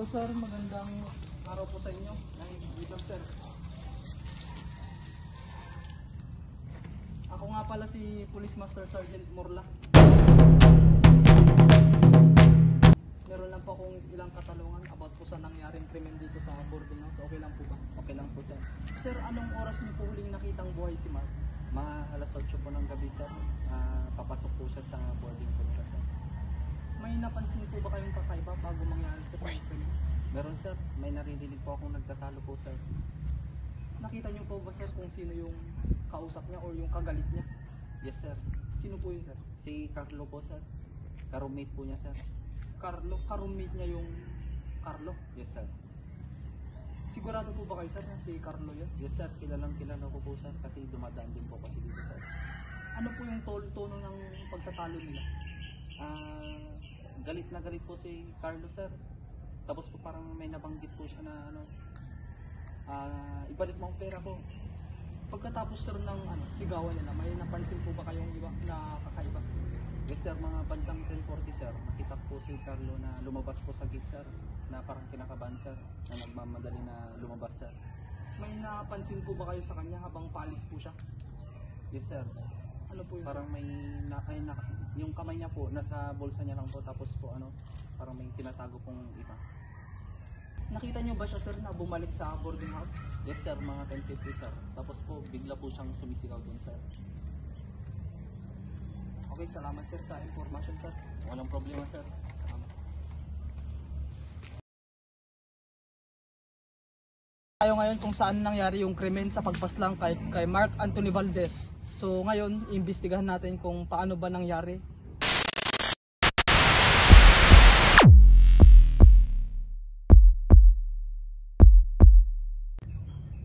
Hello sir, magandang araw po sa inyo. Ay, wait lang sir. Ako nga pala si Police Master Sergeant Morla. Meron lang po akong ilang katanungan about po sa nangyaring krimen dito sa boarding house. Okay lang po ba? Okay lang po sir. Sir, anong oras niyo po huling nakitang buhay si Mark? Mga alas 8 po ng gabi sir. Papasok po siya sa boarding po nila sir. May napansin po ba kayong kakaiba bago mangyari sa krimen? Meron sir, may naririnig po akong nagtatalo po sir. Nakita niyo po ba sir kung sino yung kausap niya or yung kagalit niya? Yes sir. Sino po yun sir? Si Carlo po sir. Karumate po niya sir. Carlo, karumate niya yung Carlo. Yes sir. Sigurado po ba kayo sir na si Carlo yun? Yes sir, kilalang kilala ko po sir kasi dumadaan din po kasi dito sir. Ano po yung tono ng pagtatalo nila? Galit na galit po si Carlo sir. Tapos po parang may nabanggit po siya na ibalik mo ang pera ko. Pagkatapos sir ng sigawan nila, may napansin po ba kayong iba na kakaiba? Yes sir, mga bandang 10:40 sir, nakita po si Carlo na lumabas po sa gate sir, na parang kinakabahan sir, na nagmamadali na lumabas sir. May napansin po ba kayo sa kanya habang paalis po siya? Yes sir. Ano po yun Parang sir? may yung kamay niya po nasa bulsa niya lang po, tapos po parang may tinatago pong iba. Nakita niyo ba siya sir na bumalik sa boarding house? Yes sir, mga 10:50 sir. Tapos po bigla po siyang sumisigaw dun sir. Okay, salamat sir sa information sir. Walang problema sir. Salamat. Tayo ngayon kung saan nangyari yung krimen sa pagpaslang kay Mark Anthony Valdez. So ngayon, iimbestigahan natin kung paano ba nangyari.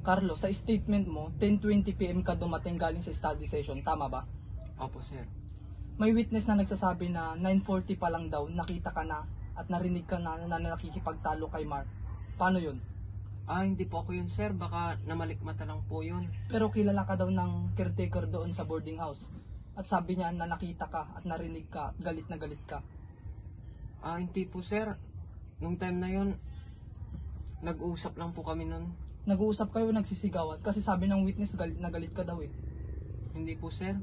Carlo, sa statement mo, 10:20 PM ka dumating galing sa study session, tama ba? Opo sir. May witness na nagsasabi na 9:40 pa lang daw nakita ka na at narinig ka na nakikipagtalo kay Mark. Paano yun? Hindi po ako yun sir, baka namalikmata lang po yun. Pero kilala ka daw ng caretaker doon sa boarding house. At sabi niya na nakita ka at narinig ka, galit na galit ka. Hindi po sir, nung time na yun, nag-uusap lang po kami nun. Nag-uusap kayo, nagsisigawan kasi sabi ng witness galit na galit ka daw eh. Hindi po sir.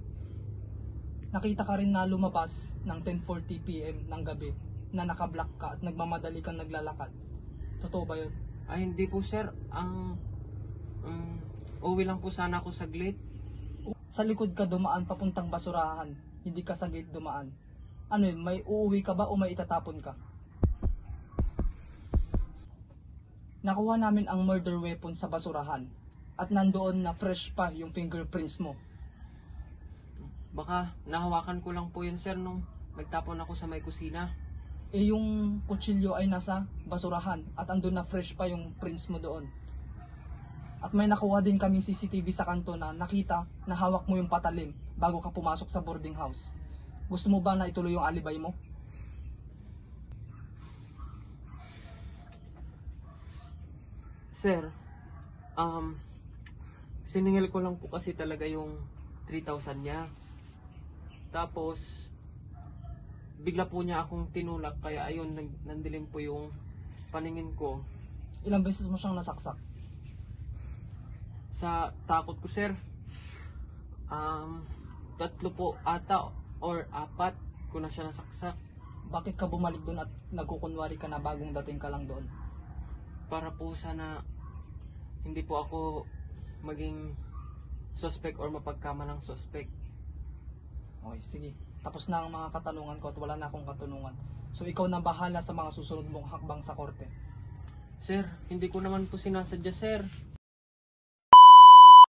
Nakita ka rin na lumabas ng 10:40 PM ng gabi na nakablock ka at nagmamadali kang naglalakad. Totoo ba yun? Hindi po sir, uwi lang po sana ako saglit. Sa likod ka dumaan papuntang basurahan, hindi ka sa gate dumaan. Ano yun, may uuwi ka ba o may itatapon ka? Nakuha namin ang murder weapon sa basurahan at nandoon na fresh pa yung fingerprints mo. Baka nahawakan ko lang po yun sir nung nagtapon ako sa may kusina. Yung kutsilyo ay nasa basurahan at andun na fresh pa yung prints mo doon. At may nakuha din kaming CCTV sa kanto na nakita na hawak mo yung patalim bago ka pumasok sa boarding house. Gusto mo ba na ituloy yung alibay mo? Sir, siningil ko lang po kasi talaga yung 3,000 niya. Tapos, bigla po niya akong tinulak kaya ayun, nandilim po yung paningin ko. Ilang beses mo siyang nasaksak? Sa takot ko sir, 3 po ata or 4 ko na siya nasaksak. Bakit ka bumalik doon at nagkukunwari ka na bagong dating ka lang doon? Para po sana hindi po ako maging suspect or mapagkamalang suspect. Okay, sige. Tapos na ang mga katanungan ko at wala na akong katanungan. So ikaw na bahala sa mga susunod mong hakbang sa korte. Sir, hindi ko naman po sinasadya sir.